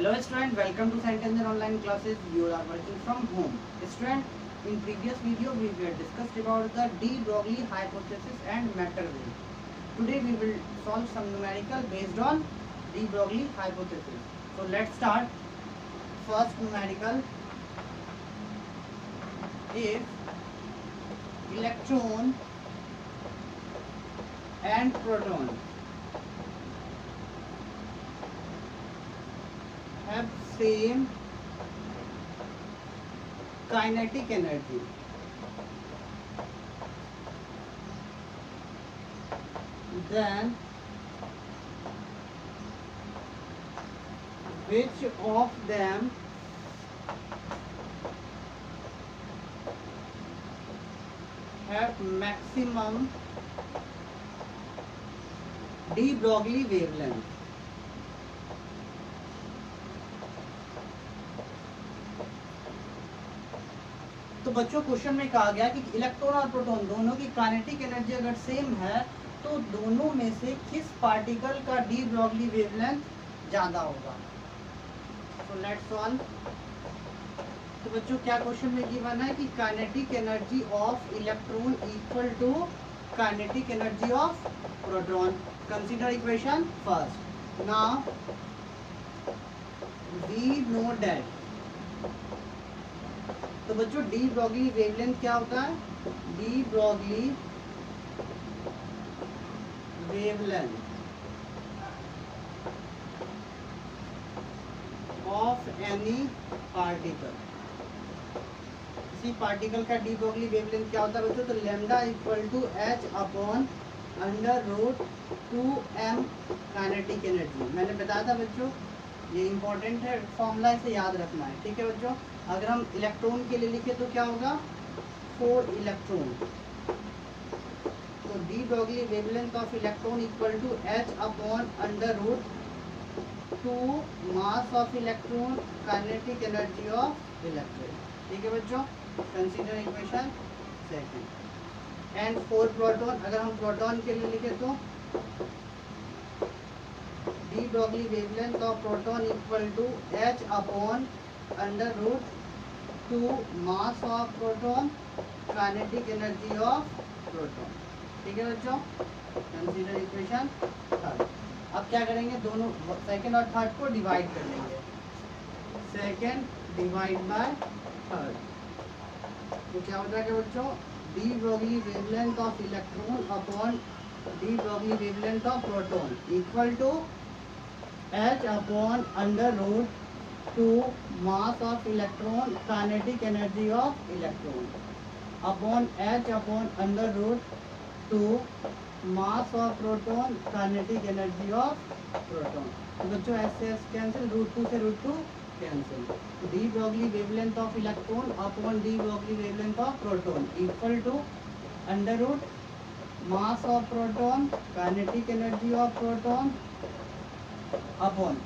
Hello student, welcome to Sentencer online classes. You are working from home. Student, in previous video we were discussed about the de Broglie hypothesis and matter wave. Today we will solve some numerical based on de Broglie hypothesis. So let's start. First numerical: if electron and proton have same kinetic energy, then which of them have maximum de Broglie wavelength? तो बच्चों question में कहा गया कि electron और proton दोनों की kinetic energy अगर सेम है तो दोनों में से किस पार्टिकल का डी ब्रॉगली वेवलेंथ ज्यादा होगा। तो लेट्स सॉल्व। तो बच्चों क्या क्वेश्चन में गिवन है कि kinetic energy of electron equal to kinetic energy of proton. Consider equation first. Now we know that, तो बच्चों डी ब्रॉगली वेवलेंथ क्या होता है? De Broglie wavelength of any particle, किसी पार्टिकल का डी ब्रॉगली वेवलेंथ क्या होता है बच्चों? तो lambda equal to H upon under root 2m kinetic energy. मैंने बताया था बच्चों, ये इंपॉर्टेंट है, फॉर्मूला इसे याद रखना है, ठीक है बच्चों। अगर हम इलेक्ट्रॉन के लिए लिखे तो क्या होगा? 4 इलेक्ट्रॉन। तो de Broglie wavelength of electron equal to H upon under root 2 mass of electron kinetic energy of electron, ठीक है बच्चों। Consider equation second. And for proton, अगर हम प्रोटॉन के लिए लिखे तो de Broglie wavelength of proton equal to H upon under root 2 mass of proton kinetic energy of proton, ठीक है बच्चों। Consider equation third. अब क्या करेंगे? दोनों सेकंड और थर्ड को डिवाइड कर लेंगे। सेकंड डिवाइड बाय थर्ड, तो क्या हो जाएगा बच्चों? De Broglie wavelength of electron upon de Broglie wavelength of proton equal to H upon under root 2 mass of electron kinetic energy of electron upon H upon under root 2 mass of proton kinetic energy of proton. तो बच्चों ऐसे cancel, root 2 से root 2 cancel. De Broglie wavelength of electron upon de Broglie wavelength of proton equal to under root mass of proton kinetic energy of proton upon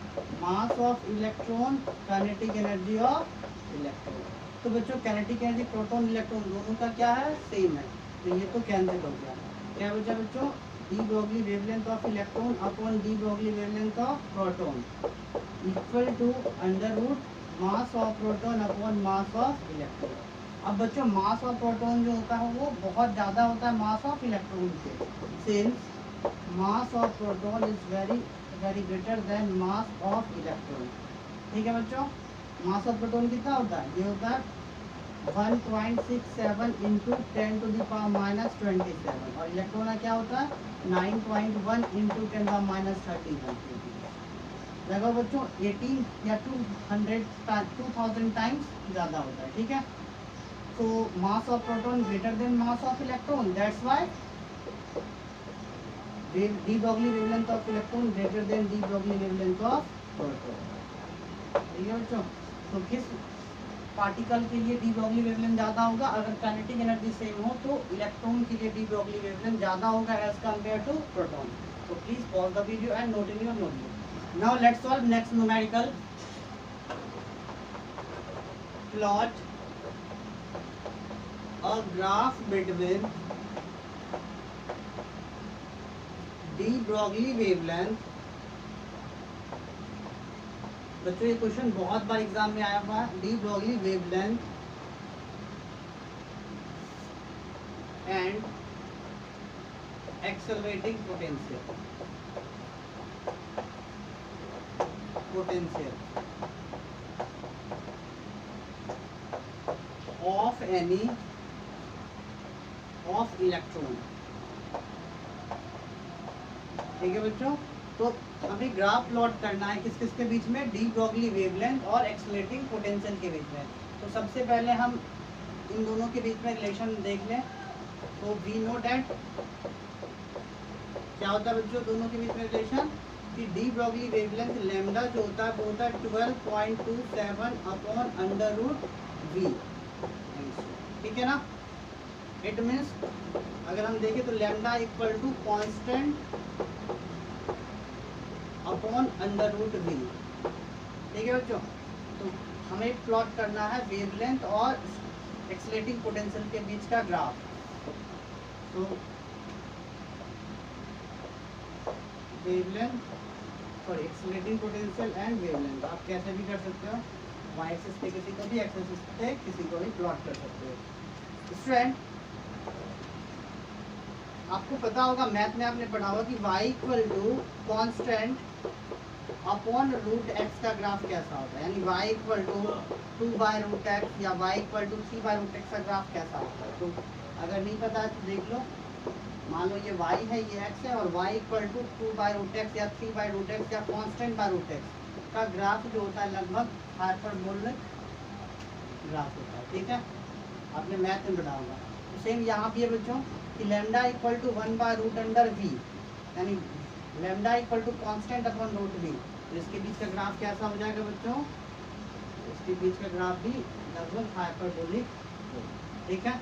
mass of electron kinetic energy of electron. तो बच्चों kinetic energy proton electron दोनों का क्या है? Same है, तो ये तो कैंसिल हो गया। क्या बचा बच्चों? De Broglie wavelength of electron upon de Broglie wavelength of proton equal to under root mass of proton upon mass of electron. अब बच्चों मास ऑफ प्रोटॉन जो होता है वो बहुत ज़्यादा होता है मास ऑफ इलेक्ट्रॉन के, since mass of proton is very greater then mass of electron, ठीक है बच्चों। मास ऑफ प्रोटॉन कितना होता है? ये होता है 1.67 into 10 to the power minus 27, और इलेक्ट्रॉन का क्या होता है? 9.1 इंटू 10 पावर माइनस 31। देखो बच्चों 18 या 2000 टाइम्स ज़्यादा होता है, ठीक है। तो mass of proton greater then mass of electron, that's why D Broglie wavelength of electron greater than D Broglie wavelength of proton, ठीक है बच्चों। तो किस पार्टिकल के लिए डी ब्रॉगली वेवलेंथ ज़्यादा होगा? अगर काइनेटिक एनर्जी सेम हो तो इलेक्ट्रॉन के लिए डी ब्रॉगली वेवलेंथ ज़्यादा होगा एज कंपेयर टू प्रोटॉन। तो please pause the video and note in your notebook. Now let's solve next numerical. Plot a graph between de Broglie wavelength बच्चों ये question बहुत बार एग्जाम में आया हुआ है। De Broglie wavelength and accelerating potential of any of electron. ठीक है बच्चों, तो हमें ग्राफ प्लॉट करना है किस किस के बीच में, डी ब्रॉगली वेवलेंथ और एक्सेलरेटिंग पोटेंशियल के बीच में। तो सबसे पहले हम इन दोनों के बीच में रिलेशन देख लें। तो वी नो डैट क्या होता है बच्चों दोनों के बीच में रिलेशन, कि डी ब्रॉगली वेवलेंथ लैम्डा जो होता है वो होता है 12.27 अपॉन अंडर रूट वी। ठीक है ना, इट मीन्स अगर हम देखें तो lambda equal to constant upon under root v. ठीक है बच्चों, तो हमें प्लॉट करना है वेवलेंथ और एक्सेलरेटिंग पोटेंशियल के बीच का ग्राफ। तो wavelength sorry accelerating potential and wavelength आप कैसे भी कर सकते हो, वाई एक्सिस पे किसी को भी, एक्स एक्सिस पे किसी को भी प्लॉट कर सकते हो। स्टूडेंट आपको पता होगा मैथ में आपने पढ़ा होगा कि y equal to constant upon root x का ग्राफ कैसा होता है, यानी y इक्वल टू 2/√x या y इक्वल टू 3/√x का ग्राफ कैसा होता है। तो अगर नहीं पता है तो देख लो, मान लो ये y है ये x है और y इक्वल टू 2/√x या 3/√x या कॉन्स्टेंट/√x का ग्राफ जो होता है लगभग हाइपरबोलिक ग्राफ होता है। ठीक है, आपने मैथ में पढ़ा होगा। तो सेम यहाँ भी है बच्चों कि लैम्डा इक्वल टू 1/√v, यानी lambda equal to constant upon root v। तो इसके बीच का ग्राफ कैसा हो जाएगा बच्चों, इसके बीच का ग्राफ भी लगभग हाइपरबोलिक। ठीक है,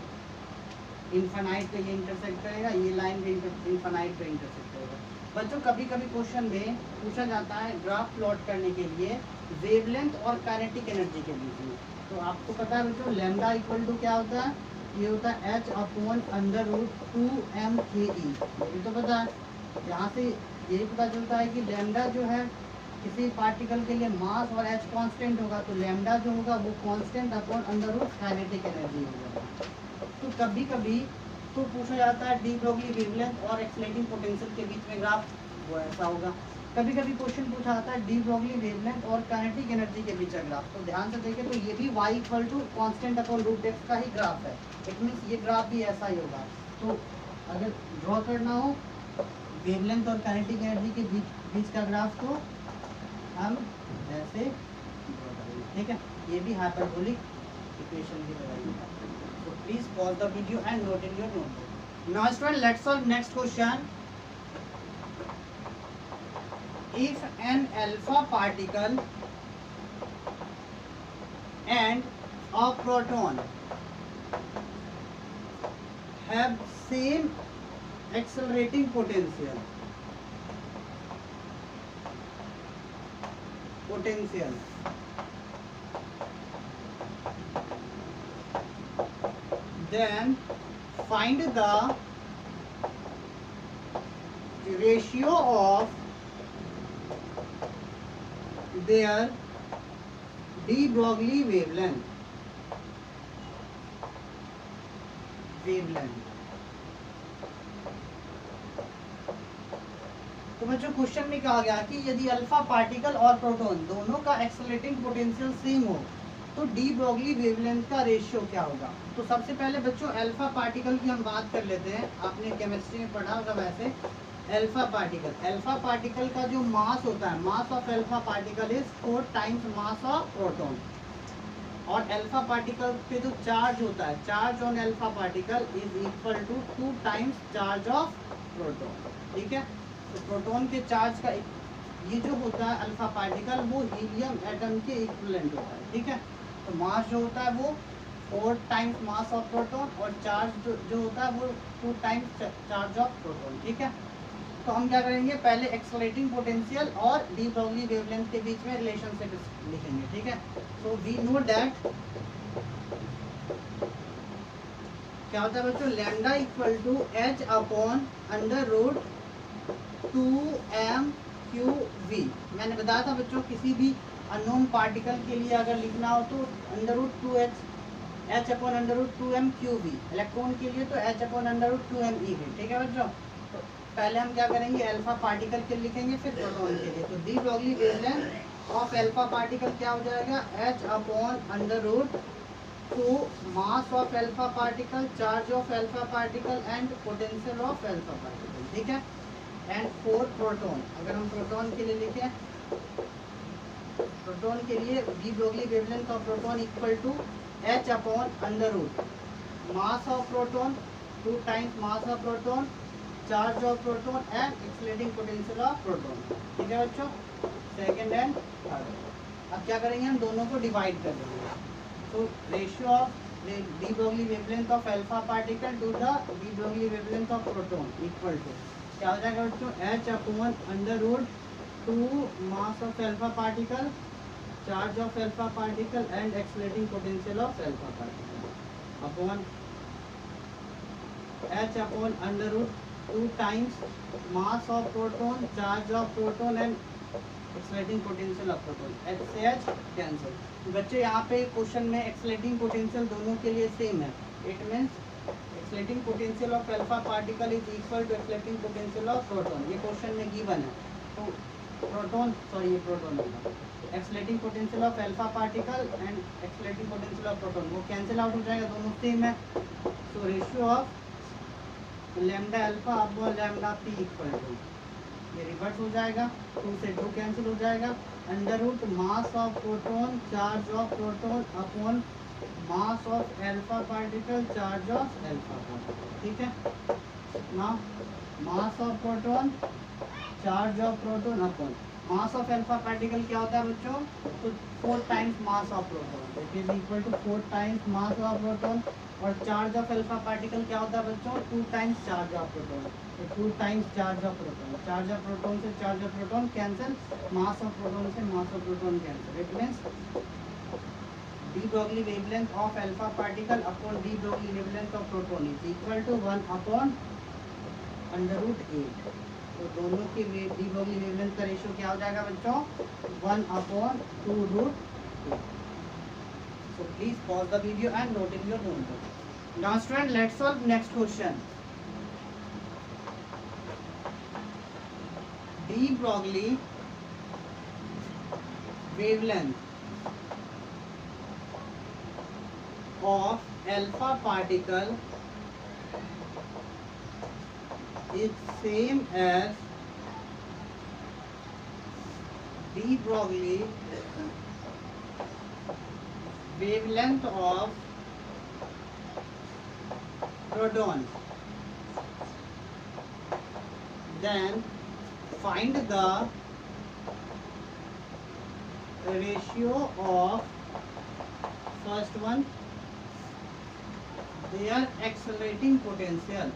इनफाइनाइट पे ये इंटरसेक्ट करेगा, ये लाइन भी इनफाइनाइट पे इंटरसेक्ट करेगा। बच्चों कभी कभी क्वेश्चन में पूछा जाता है ग्राफ प्लॉट करने के लिए वेवलेंथ और काइनेटिक एनर्जी के बीच में। तो आपको पता है बच्चों लैम्डा इक्वल टू क्या होता है, ये होता है h upon under root 2m/e। ये तो पता है, यहाँ से यही पता चलता है कि लैम्डा जो है किसी पार्टिकल के लिए मास और h कांस्टेंट होगा, तो लैम्डा जो होगा वो constant upon under root kinetic energy होगा। तो कभी कभी तो पूछा जाता है डी ब्रॉगली वेवलेंथ और एक्सेलरेटिंग पोटेंशियल के बीच में ग्राफ, वो ऐसा होगा। कभी कभी क्वेश्चन पूछा जाता है डी ब्रॉगली वेवलेंथ और काइनेटिक एनर्जी के बीच का ग्राफ। तो ध्यान से देखें तो ये भी y equal to constant upon root x का ही ग्राफ है। इट मीन्स ये ग्राफ भी ऐसा ही होगा। तो अगर ड्रॉ करना हो वेवलेंथ और काइनेटिक एनर्जी के बीच का ग्राफ तो हम ऐसे ड्रॉ करेंगे। ठीक है, ये भी हाइपरबोलिक इक्वेशन की तरह ही है। So please pause the video and note in your notebook. Now student, let's solve next question. If an alpha particle and a proton have same accelerating potential, then find the ratio of their de Broglie wavelength. तो बच्चों question में कहा गया कि यदि alpha particle और proton दोनों का एक्सेलरेटिंग पोटेंशियल सेम हो तो डी ब्रॉगली वेवलेंथ का रेशियो क्या होगा। तो सबसे पहले बच्चों अल्फा पार्टिकल की हम बात कर लेते हैं। आपने केमिस्ट्री में पढ़ा होगा वैसे अल्फा पार्टिकल का जो मास होता है, mass of alpha particle is 4 times mass of proton. और अल्फा पार्टिकल पे जो चार्ज होता है, charge on alpha particle is equal to 2 times charge of proton. ठीक है, तो प्रोटॉन के चार्ज का ये जो होता है अल्फा पार्टिकल वो हीलियम एटम के इक्विवेलेंट होता है। ठीक है, तो मास जो होता है वो 4 टाइम्स मास ऑफ प्रोटॉन और चार्ज जो होता है वो 2 टाइम्स चार्ज ऑफ प्रोटॉन। ठीक है, तो हम क्या करेंगे पहले एक्सेलरेटिंग पोटेंशियल और डी ब्रॉगली वेवलेंथ के बीच में रिलेशनशिप लिखेंगे। ठीक है, सो वी नो दैट क्या होता है बच्चों, lambda equal to h upon under root 2m/v। मैंने बताया था बच्चों किसी भी अननोन पार्टिकल के लिए अगर लिखना हो तो √2h h/√2m/QV, इलेक्ट्रॉन के लिए तो h/√2m/eV। ठीक है बच्चों, तो पहले हम क्या करेंगे, अल्फा पार्टिकल के लिखेंगे, फिर प्रोटॉन के लिए। तो de Broglie wavelength of alpha particle क्या हो जाएगा, h/√2 mass of alpha particle, charge of alpha particle and potential of alpha particle. ठीक है, एंड फॉर प्रोटॉन, अगर हम प्रोटॉन के लिए लिखें, प्रोटॉन के लिए de Broglie wavelength of proton equal to h/√, mass of proton 2 times mass of proton, charge of proton and accelerating potential of proton. ठीक है बच्चों, सेकंड एंड थर्ड। अब क्या करेंगे, हम दोनों को डिवाइड कर देंगे। तो ratio of de Broglie wavelength of alpha particle to the de Broglie wavelength of proton equal to क्या हो जाएगा बच्चों, h/√2 mass of alpha particle, charge of alpha particle and accelerating potential of alpha particle upon h/√2 times mass of proton, charge of proton and accelerating potential of proton. H से H cancel. बच्चे यहाँ पे question में accelerating potential दोनों के लिए same है। It means accelerating potential of alpha particle is equal to accelerating potential of proton. ये क्वेश्चन में गिवन है। तो proton accelerating potential of alpha particle and accelerating potential of proton वो कैंसिल आउट हो जाएगा, दोनों सेम है। So ratio of lambda alpha upon lambda P equal to, ये रिवर्स हो जाएगा, 2 से 2 कैंसिल हो जाएगा, √, mass of proton, charge of proton upon mass of alpha particle, charge of alpha particle. ठीक है ना, mass of proton, charge of proton upon mass of alpha particle क्या होता है बच्चों, तो 4 times mass of proton, it is equal to 4 times mass of proton. और charge of alpha particle क्या होता है बच्चों, 2 टाइम्स चार्ज ऑफ प्रोटॉन, तो 2 times charge of proton. Charge of proton से charge of proton cancel, mass of proton से mass of proton cancel. It means de Broglie wavelength of alpha particle upon de Broglie wavelength of proton is equal to 1/√8। तो दोनों की de Broglie wavelength का ratio क्या हो जाएगा बच्चों, 1/2√8। So please pause the video and note in your notebook. Now student, let's solve next question. De Broglie wavelength of alpha particle is same as De Broglie wavelength of proton. Then find the ratio of first one, their accelerating potential,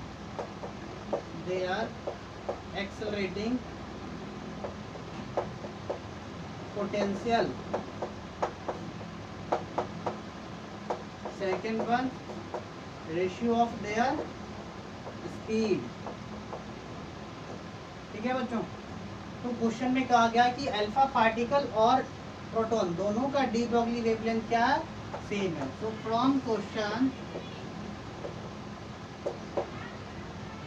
their accelerating potential. Second one, ratio of there speed. ठीक है बच्चों, तो question में कहा गया कि alpha particle और proton दोनों का डी ब्रॉगली वेवलेंथ क्या है, सेम है। So from question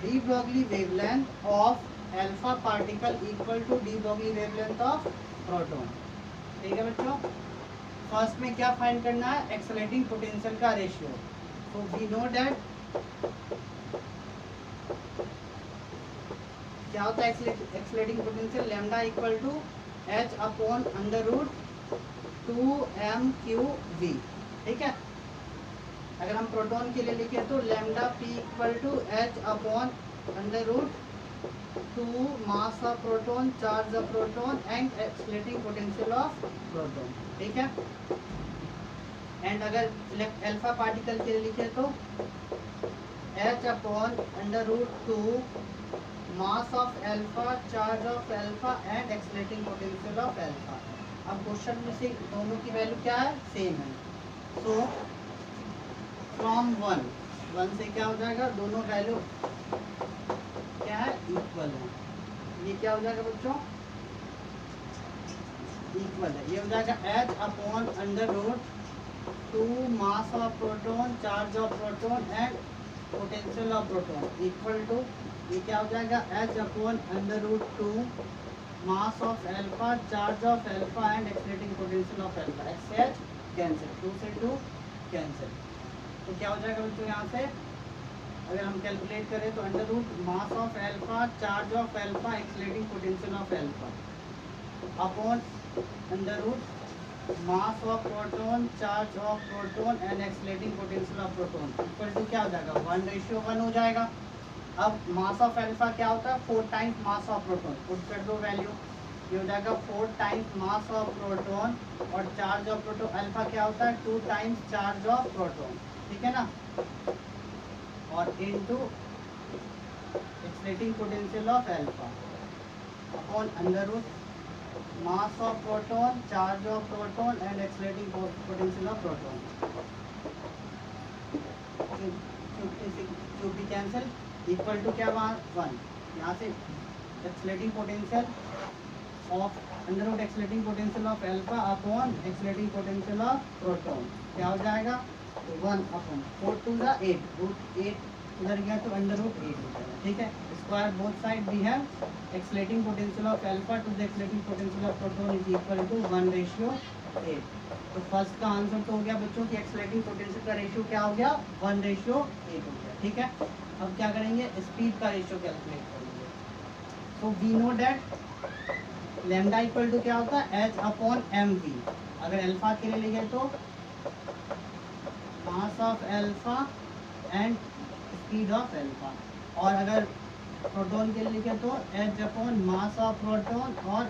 de Broglie wavelength of alpha particle equal to de Broglie wavelength of proton. ठीक है बच्चों, फर्स्ट में क्या फाइंड करना है, एक्सीलरेटिंग पोटेंशियल का ratio. So we know that क्या होता है accelerating potential, lambda equal to h/√2m/QV। ठीक है, अगर हम प्रोटॉन के लिए लिखें तो lambda p equal to h/√2 mass of proton, charge of proton and accelerating potential of proton. ठीक है, एंड अगर अल्फा पार्टिकल के लिए लिखे तो h/√2 mass of alpha, charge of alpha and accelerating potential of alpha. अब question में से दोनों की वैल्यू क्या है, सेम है। सो फ्रॉम 1 से क्या हो जाएगा, दोनों वैल्यू क्या है, इक्वल है। ये क्या हो जाएगा बच्चों, इक्वल है, ये हो जाएगा H upon under root 2 mass of proton, charge of proton and potential of proton equal to, ये क्या हो जाएगा H upon under root 2 mass of alpha, charge of alpha and accelerating potential of alpha. X H cancel, 2 से 2 cancel, तो क्या हो जाएगा बच्चों यहाँ से अगर हम कैलकुलेट करें तो under root mass of alpha, charge of alpha, accelerating potential of alpha upon under root mass of proton, charge of proton and accelerating potential of proton equal to क्या हो जाएगा 1:1 हो जाएगा। अब मास ऑफ एल्फा क्या होता है 4 times mass of proton, put कर दो वैल्यू, ये हो जाएगा 4 टाइम्स मास ऑफ प्रोटॉन, और चार्ज ऑफ प्रोटॉन अल्फा क्या होता है 2 टाइम्स चार्ज ऑफ प्रोटॉन, ठीक है ना, और into accelerating potential of alpha upon under root mass of proton, charge of proton and accelerating potential of proton, QB cancel equal to क्या वहाँ 1, यहाँ से accelerating potential of under root accelerating potential of alpha upon accelerating potential of proton क्या हो जाएगा 1 upon 4 to the 8, root 8 उधर गया तो अंडर रूट 8 हो जाएगा, ठीक है। Square both side we have accelerating potential of alpha to the accelerating potential of proton is equal to 1:8। तो फर्स्ट का आंसर तो हो गया बच्चों की एक्सलेटिंग पोटेंशियल का रेशियो क्या हो गया 1:8 हो गया, ठीक है। अब क्या करेंगे स्पीड का रेशियो कैलकुलेट करेंगे। So we know that lambda equal to क्या होता है एच अपॉन एम वी, अगर अल्फा के लिए लिखे तो mass of alpha and speed of alpha, और अगर प्रोटॉन के लिए लिखे तो H upon mass of proton और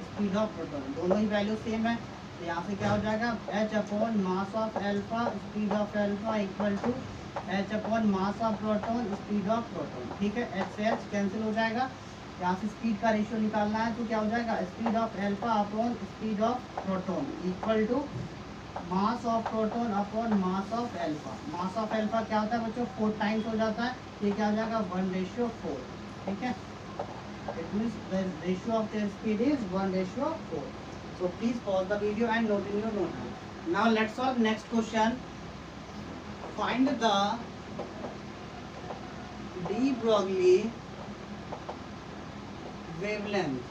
स्पीड ऑफ प्रोटॉन, दोनों ही वैल्यू सेम है, तो यहाँ से क्या हो जाएगा H upon mass of alpha speed of alpha equal to H upon mass of proton speed of proton, ठीक है। एच से एच कैंसिल हो जाएगा, यहाँ से स्पीड का रेशियो निकालना है तो क्या हो जाएगा speed of alpha upon speed of proton equal to mass of proton upon mass of alpha. Mass of alpha क्या होता है बच्चों 4 टाइम्स हो जाता है, ये क्या हो जाएगा 1:4, ठीक है। It means the ratio of the speed is 1:4। So please pause the video and note in your notebook. Now let's solve next question. Find the de Broglie wavelength,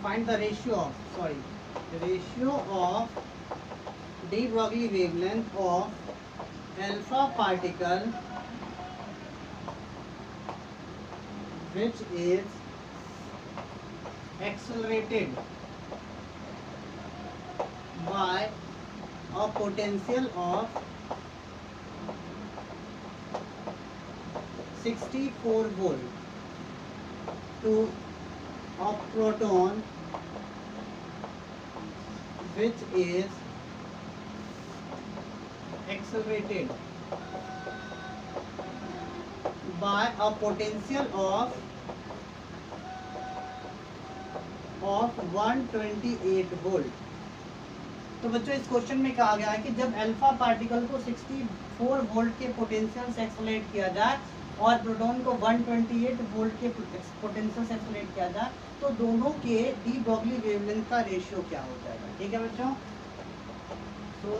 find the ratio of de Broglie wavelength of alpha particle which is accelerated by a potential of 64 volt to a proton which is accelerated by a potential of 128 volt. तो बच्चों इस question में कहा गया है कि जब alpha particle को 64 वोल्ट के पोटेंशियल से एक्सलेट किया जाए और प्रोटॉन को 128 वोल्ट के पोटेंशियल से एक्सलेट किया जाए तो दोनों के डी ब्रोगली वेवलेंथ का रेशियो क्या हो जाएगा, ठीक है बच्चों। सो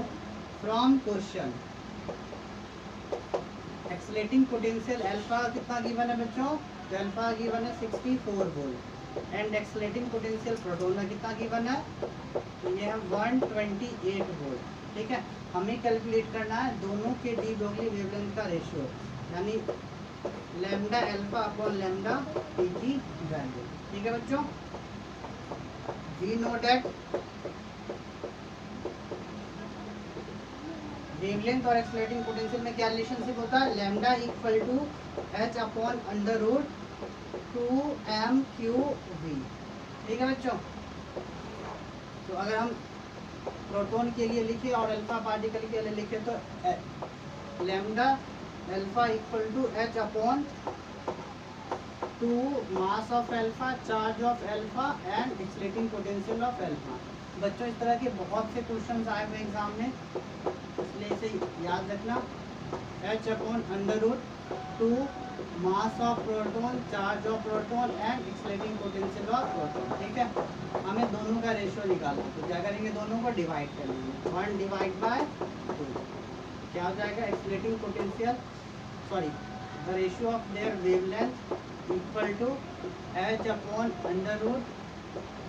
from question accelerating potential alpha कितना गिवन है बच्चों, तो अल्फा गिवन है 64 volt and accelerating potential proton में कितना गिवन है, तो ये है 128 वोल्ट, ठीक है। हमें कैलकुलेट करना है दोनों के डी ब्रोगली वेवलेंथ का रेशियो, यानी lambda alpha upon lambda T की वैल्यू, ठीक है बच्चों। वी नो दैट वेवलेंथ और एक्सलेटिंग पोटेंशियल में क्या रिलेशनशिप होता है, lambda equal to H upon under root 2m/v, ठीक है बच्चों। तो अगर हम प्रोटॉन के लिए लिखे और अल्फा पार्टिकल के लिए लिखे तो lambda alpha equal to H upon 2 mass of alpha, charge of alpha and accelerating potential of alpha. बच्चों इस तरह के बहुत से क्वेश्चन आए हुए एग्जाम में, इसलिए इसे याद रखना। H upon under root 2 mass of proton, charge of proton and accelerating potential of proton. ठीक है, हमें दोनों का रेशियो निकालना है, तो क्या करेंगे, दोनों को डिवाइड कर लेंगे, 1 डिवाइड बाय 2 क्या हो जाएगा, accelerating potential sorry the ratio of their wavelength equal to H upon under root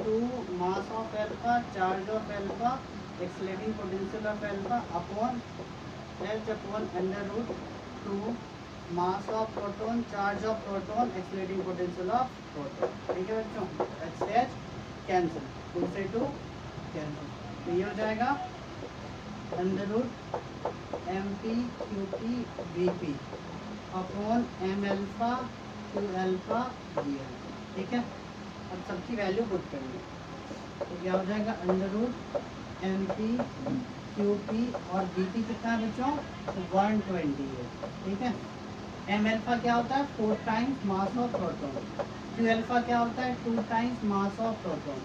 2 mass of alpha, charge of alpha, accelerating potential of alpha upon H upon under root 2 mass of proton, charge of proton, accelerating potential of proton. ठीक है बच्चों, H से H cancel, 2 से 2 cancel, तो ये हो जाएगा under root M P Q P V P upon M alpha Q alpha V alpha. ठीक है, अब सबकी वैल्यू पुट करेंगे, तो क्या हो जाएगा, under root M P Q P और वी पी कितना है बच्चों, तो 120 है। ठीक है, एम एल्फा क्या होता है, 4 times mass of proton, Q alpha क्या होता है, 2 टाइम्स मास ऑफ प्रोटॉन,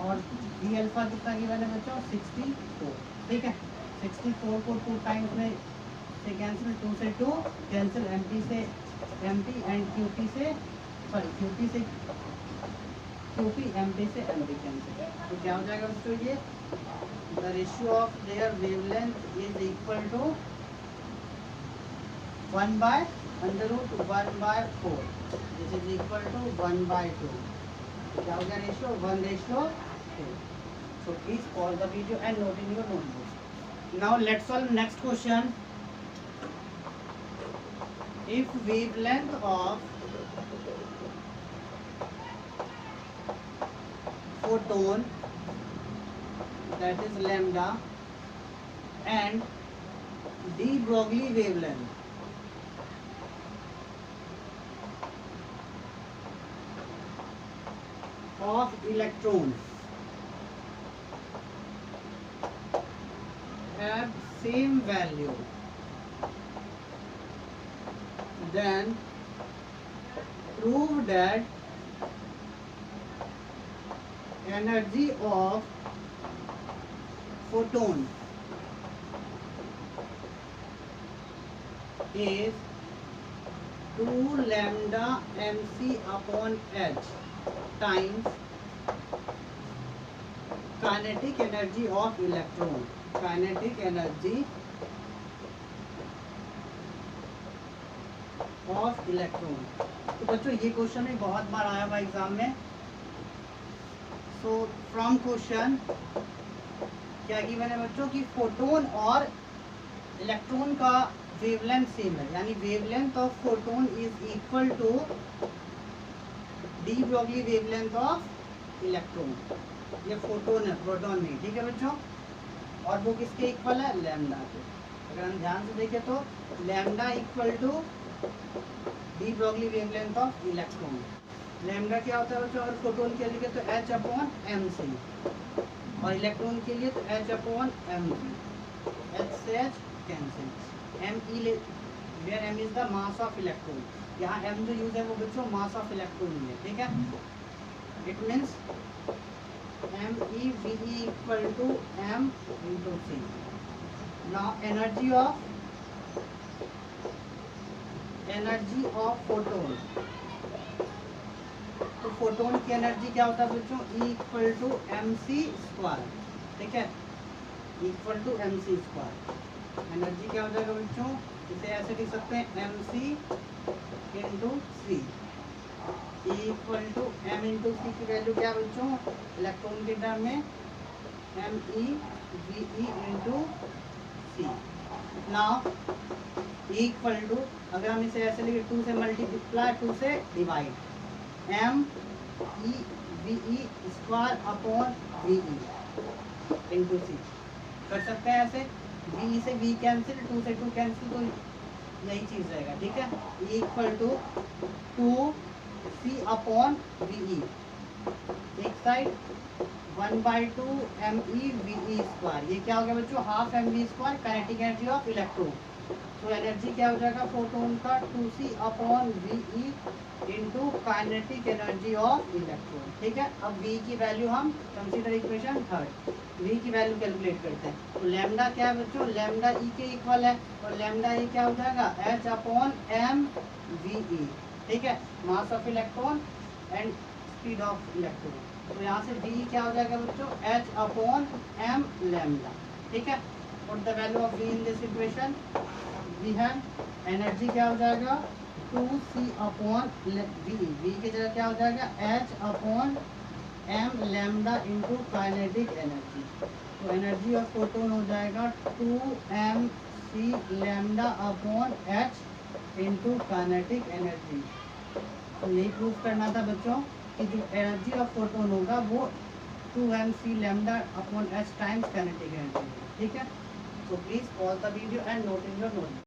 और वी एल्फा कितना गिवन है बच्चों, 64। ठीक है, 64 को 2 टाइम्स में से कैंसिल, 2 से 2 कैंसिल, एम पी से M P and Q P से सॉरी क्यू पी से क्यू पी, एम पी से एम पी कैंसिल, तो क्या हो जाएगा बच्चों, ये the ratio of their wavelength is equal to 1 by under root 1 by 4 this is equal to 1 by 2, क्या हो गया ratio, 1:2। So please pause the video and note in your notebook. Now let's solve next question. If wavelength of photon that is lambda and de Broglie wavelength of electrons have same value, then prove that energy of photon is 2 lambda mc upon h times kinetic energy of electron, kinetic energy of electron। तो बच्चों ये question भी बहुत बार आया हुआ exam में। सो from question क्या given है बच्चों कि फोटोन और इलेक्ट्रॉन का वेवलेंथ सेम है, यानी wavelength of photon is equal to de Broglie wavelength of electron. ये फोटोन है, प्रोटॉन नहीं। ठीक है बच्चों, और वो किसके इक्वल है, लैम्डा के। अगर हम ध्यान से देखें तो lambda equal to de Broglie wavelength of electron. Lambda क्या होता है बच्चों, अगर फोटोन के लिए तो एच अपॉन एम सी, और इलेक्ट्रॉन के लिए तो H upon M C, H से एच कैंसिल, एम ई ले where M is the mass of electron. यहाँ एम जो यूज है वो बच्चों मास ऑफ इलेक्ट्रॉन ही है। ठीक है, it means M E V E equal to M into C. Now energy of photon, तो फोटोन की एनर्जी क्या होता है बच्चों, E equal to M C square. ठीक है, equal to M C square. Energy क्या हो जाएगा बच्चों, इसे ऐसे लिख सकते हैं M C into C, E equal to M into C की वैल्यू क्या है बच्चों, इलेक्ट्रॉन के टर्म में M E V E into C. Now equal to, अगर हम इसे ऐसे लिखे 2 से मल्टीप्लाई 2 से divide, M E V E square upon V E into C कर सकते हैं ऐसे। वी से वी कैंसिल, 2 से 2 कैंसिल, तो यही चीज़ रहेगा। ठीक है, E equal to 2 C upon V E, एक side 1/2 M E V E square. ये क्या हो गया बच्चों, half M V square, kinetic energy of electron. तो एनर्जी क्या हो जाएगा फोटोन का 2c upon V into kinetic energy of electron. ठीक है, अब v की वैल्यू हम कंसीडर इक्वेशन थर्ड, v की वैल्यू कैलकुलेट करते हैं। तो लैम्डा क्या है बच्चों, लैम्डा ई के इक्वल है, और लैम्डा ई क्या हो जाएगा h upon M V E. ठीक है, mass of electron and speed of electron. तो यहाँ से v क्या हो जाएगा बच्चों h अपॉन एम लैम्डा। ठीक है, और the value of v in this equation we have energy क्या हो जाएगा 2c अपॉन v की जगह क्या हो जाएगा h upon m lambda into kinetic energy. तो एनर्जी ऑफ फोटोन हो जाएगा 2mc lambda upon h into kinetic energy. तो यही प्रूफ करना था बच्चों कि जो एनर्जी ऑफ फोटोन होगा वो 2mc lambda upon h times kinetic energy. ठीक है, so please pause the video and note in your notebook.